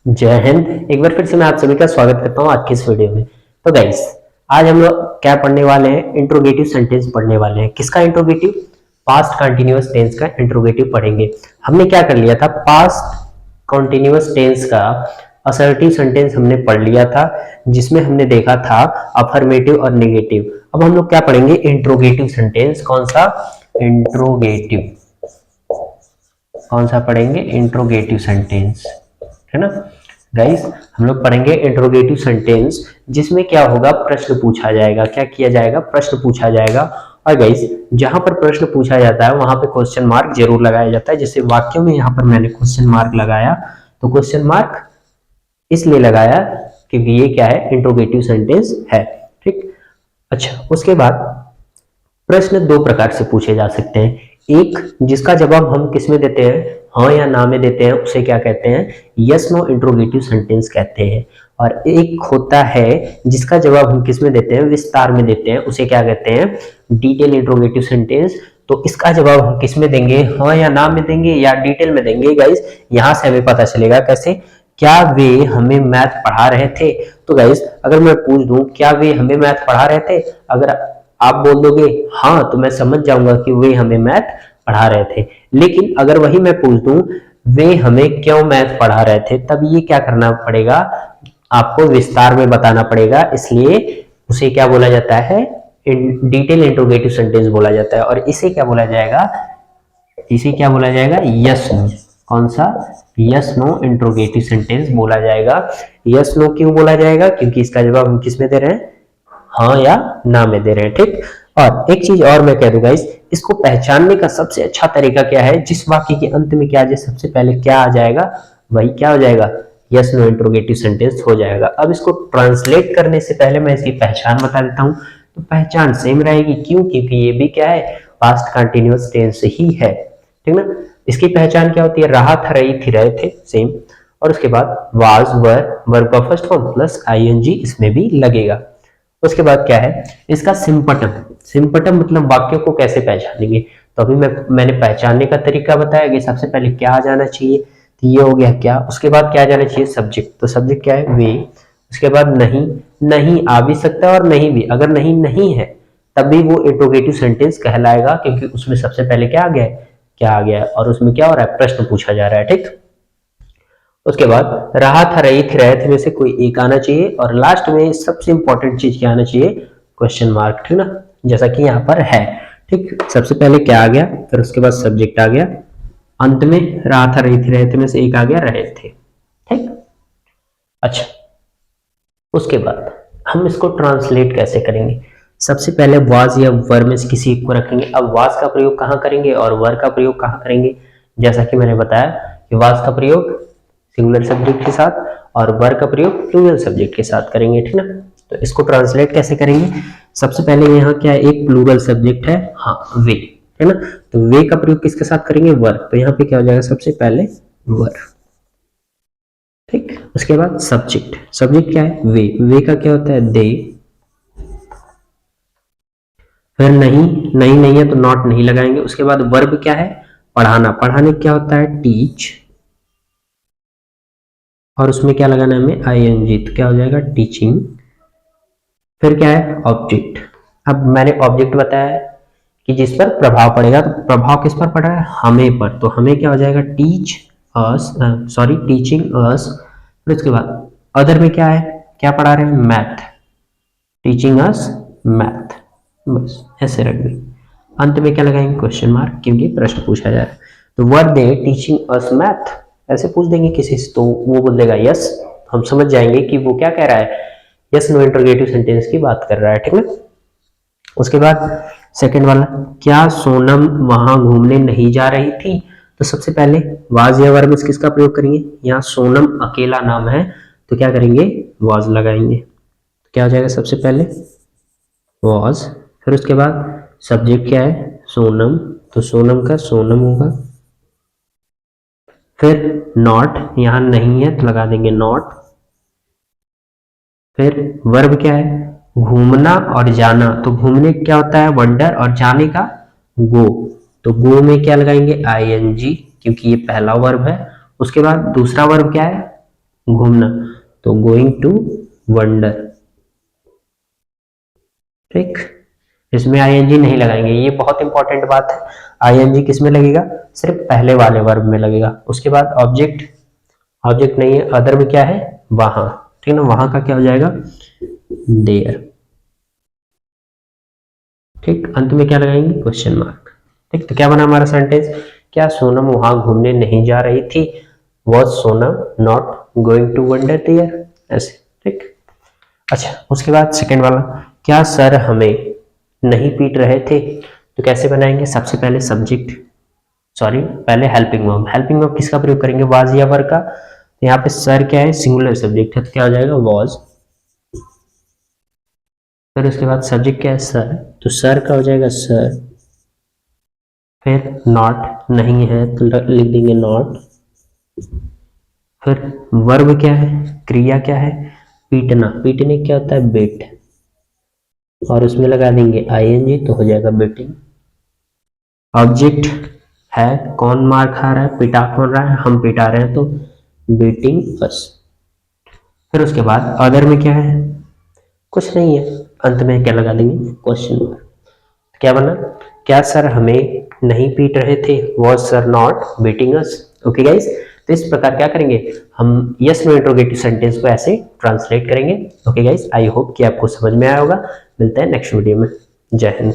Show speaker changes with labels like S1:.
S1: जय हिंद। एक बार फिर से मैं आप सभी का स्वागत करता हूँ आज की इस वीडियो में। तो गाइस, आज हम लोग क्या पढ़ने वाले हैं? इंट्रोगेटिव सेंटेंस पढ़ने वाले हैं। किसका इंट्रोगेटिव? पास्ट कंटिन्यूअस टेंस का इंट्रोगेटिव पढ़ेंगे। हमने क्या कर लिया था? पास्ट कंटिन्यूअस टेंस का असर्टिव सेंटेंस हमने पढ़ लिया था, जिसमें हमने देखा था अफर्मेटिव और नेगेटिव। अब हम लोग क्या पढ़ेंगे? Interrogative sentence. कौन सा? इंट्रोगेटिव। कौन सा पढ़ेंगे? इंट्रोगेटिव सेंटेंस, है ना गाइस। हम लोग पढ़ेंगे इंट्रोगेटिव सेंटेंस, जिसमें क्या होगा? प्रश्न पूछा जाएगा। क्या किया जाएगा? प्रश्न पूछा जाएगा। और गाइस, जहां पर प्रश्न पूछा जाता है वहां पे क्वेश्चन मार्क जरूर लगाया जाता है। जैसे वाक्यों में यहाँ पर मैंने क्वेश्चन मार्क लगाया, तो क्वेश्चन मार्क इसलिए लगाया क्योंकि ये क्या है? इंट्रोगेटिव सेंटेंस है। ठीक। अच्छा, उसके बाद प्रश्न दो प्रकार से पूछे जा सकते हैं। एक, जिसका जवाब हम किस में देते हैं? हाँ या ना में देते हैं, उसे क्या कहते हैं? यस नो इंट्रोगेटिव सेंटेंस कहते हैं। और एक होता है जिसका जवाब हम किस में देते हैं? विस्तार में देते हैं, उसे क्या कहते हैं? Detail interrogative sentence. तो इसका जवाब हम किस में देंगे? हाँ या ना में देंगे या डिटेल में देंगे? गाइस, यहां से हमें पता चलेगा कैसे। क्या वे हमें मैथ पढ़ा रहे थे? तो गाइस, अगर मैं पूछ दूं क्या वे हमें मैथ पढ़ा रहे थे, अगर आप बोल दोगे हाँ, तो मैं समझ जाऊंगा कि वे हमें मैथ पढ़ा रहे थे। लेकिन अगर वही मैं पूछ दूं वे हमें क्यों मैथ पढ़ा रहे थे, तब ये क्या करना पड़ेगा? आपको विस्तार में बताना पड़ेगा। इसलिए उसे क्या बोला जाता है? डिटेल इंट्रोगेटिव सेंटेंस बोला जाता है। और इसे क्या बोला जाएगा? इसे क्या बोला जाएगा? Yes no. कौन सा? यस नो इंट्रोगेटिव सेंटेंस बोला जाएगा। यस नो क्यों बोला जाएगा? क्योंकि इसका जवाब हम किस में दे रहे हैं? हाँ या ना में दे रहे हैं। ठीक। और एक चीज और मैं कह दूंगा, इसको पहचानने का सबसे अच्छा तरीका क्या है? जिस वाक्य के अंत में क्या आ जाए, सबसे पहले क्या आ जाएगा, वही क्या हो जाएगा? यस नो इंट्रोगेटिव सेंटेंस हो जाएगा। अब इसको ट्रांसलेट करने से पहले मैं इसकी पहचान बता देता हूं। तो पहचान सेम रहेगी। क्यों? क्योंकि ये भी क्या है? पास्ट कंटिन्यूअस टेंस ही है। ठीक ना। इसकी पहचान क्या होती है? रहा था, रही थी, रहे थे, सेम। और उसके बाद वाज, वर, वर्ब का फर्स्ट फॉर्म प्लस आईएनजी इसमें भी लगेगा। उसके बाद क्या है? इसका सिंपटम। सिंपटम मतलब वाक्यों को कैसे पहचानेंगे। तो अभी मैंने पहचानने का तरीका बताया कि सबसे पहले क्या आ जाना चाहिए, तो ये हो गया क्या। उसके बाद क्या आ जाना चाहिए? सब्जेक्ट। तो सब्जेक्ट क्या है? वे। उसके बाद नहीं। नहीं आ भी सकता है और नहीं भी। अगर नहीं नहीं है तब भी वो इंट्रोगेटिव सेंटेंस कहलाएगा, क्योंकि उसमें सबसे पहले क्या आ गया है? क्या आ गया है, और उसमें क्या हो रहा है? प्रश्न पूछा जा रहा है। ठीक। उसके बाद रहा था, रही थी, रहे थे में से कोई एक आना चाहिए। और लास्ट में सबसे इंपॉर्टेंट चीज क्या आना चाहिए? Question mark. ठीक ना, जैसा कि यहाँ पर है। ठीक। सबसे पहले क्या आ गया, फिर उसके बाद सब्जेक्ट आ गया, अंत में रहा था, रही थी, रहे थे में से एक आ गया, रहे थे। ठीक। अच्छा, उसके बाद हम इसको ट्रांसलेट कैसे करेंगे? सबसे पहले वाज या वर में से किसी एक को रखेंगे। अब वाज का प्रयोग कहाँ करेंगे और वर का प्रयोग कहाँ करेंगे? जैसा कि मैंने बताया कि वाज का प्रयोग सिंगुलर सब्जेक्ट के साथ और वर का प्रयोग प्लूरल सब्जेक्ट के साथ करेंगे। ठीक ना। तो इसको ट्रांसलेट कैसे करेंगे? सबसे पहले यहाँ क्या है? एक प्लूरल सब्जेक्ट है, हाँ, वे, है ना। तो वे का प्रयोग किसके साथ करेंगे? वर। तो यहाँ पे क्या हो जाएगा? सबसे पहले वर। ठीक। उसके बाद सब्जेक्ट। सब्जेक्ट क्या है? वे। वे का क्या होता है? दे। फिर नहीं, नहीं नहीं है तो नॉट नहीं लगाएंगे। उसके बाद वर्ब क्या है? पढ़ाना। पढ़ाने क्या होता है? टीच। और उसमें क्या लगाना है हमें? आईएनजी। तो क्या हो जाएगा? टीचिंग। फिर क्या है? ऑब्जेक्ट। अब मैंने ऑब्जेक्ट बताया कि जिस पर प्रभाव पड़ेगा, तो प्रभाव किस पर पड़ रहा है? हमें पर। तो हमें क्या हो जाएगा? Teach us, sorry, teaching us. फिर उसके बाद अदर में क्या है? क्या पढ़ा रहे हैं? मैथ। Teaching us math. बस ऐसे रख दें। अंत में क्या लगाएंगे? क्वेश्चन मार्क, क्योंकि प्रश्न पूछा जा रहा है। तो वर दे टीचिंग अस मैथ, ऐसे पूछ देंगे किसी से तो वो बोल देगा यस। हम समझ जाएंगे कि वो क्या कह रहा है? यस नो इंटरोगेटिव सेंटेंस की बात कर रहा है। ठीक है। उसके बाद सेकंड वाला, क्या सोनम वहां घूमने नहीं जा रही थी? तो सबसे पहले वाज या वर में किसका प्रयोग करेंगे? यहाँ सोनम अकेला नाम है, तो क्या करेंगे? वाज लगाएंगे। तो क्या हो जाएगा? सबसे पहले वाज। फिर उसके बाद सब्जेक्ट क्या है? सोनम। तो सोनम का सोनम होगा। फिर नॉट, यहां नहीं है तो लगा देंगे नॉट। फिर वर्ब क्या है? घूमना और जाना। तो घूमने क्या होता है? वंडर। और जाने का गो। तो गो में क्या लगाएंगे? आईएनजी, क्योंकि ये पहला वर्ब है। उसके बाद दूसरा वर्ब क्या है? घूमना, तो गोइंग टू वंडर। ठीक, इसमें आईएनजी नहीं लगाएंगे, ये बहुत इंपॉर्टेंट बात है। आईएनजी किस में लगेगा? सिर्फ पहले वाले वर्ब में लगेगा। उसके बाद ऑब्जेक्ट, ऑब्जेक्ट नहीं है, अदर में क्या है? वहां। ठीक है ना, वहां का क्या हो जाएगा? देयर। ठीक, अंत में क्या लगाएंगे? Question mark. ठीक, तो क्या बना हमारा सेंटेंस? क्या सोनम वहां घूमने नहीं जा रही थी? Was Sonam not going to wander there? ऐसे। ठीक, अच्छा उसके बाद सेकेंड वाला, क्या सर हमें नहीं पीट रहे थे? तो कैसे बनाएंगे? सबसे पहले सब्जेक्ट, सॉरी पहले हेल्पिंग वर्ब। हेल्पिंग वर्ब किसका प्रयोग करेंगे? वाज या वर का। तो यहाँ पे सर क्या है? सिंगुलर सब्जेक्ट है, तो क्या हो जाएगा? वॉज। फिर उसके बाद सब्जेक्ट क्या है? सर, तो सर का हो जाएगा सर। फिर नॉट, नहीं है तो लिख देंगे नॉट। फिर वर्ब क्या है? क्रिया क्या है? पीटना। पीटने क्या होता है? बीट, और उसमें लगा देंगे आईएनजी, तो हो जाएगा बीटिंग। ऑब्जेक्ट है, कौन मार खा रहा है? पिटा कौन रहा है? हम पिटा रहे हैं, तो बीटिंग अस। फिर उसके बाद अदर में क्या है? कुछ नहीं है, अंत में क्या लगा देंगे? Question mark. क्या बना? क्या सर हमें नहीं पीट रहे थे? Was sir not beating us? Okay guys, तो इस प्रकार क्या करेंगे हम? यस नो इंट्रोगेटिव सेंटेंस को ऐसे ट्रांसलेट करेंगे। ओके गाइस, आई होप कि आपको समझ में आया होगा। मिलते हैं नेक्स्ट वीडियो में। जय हिंद।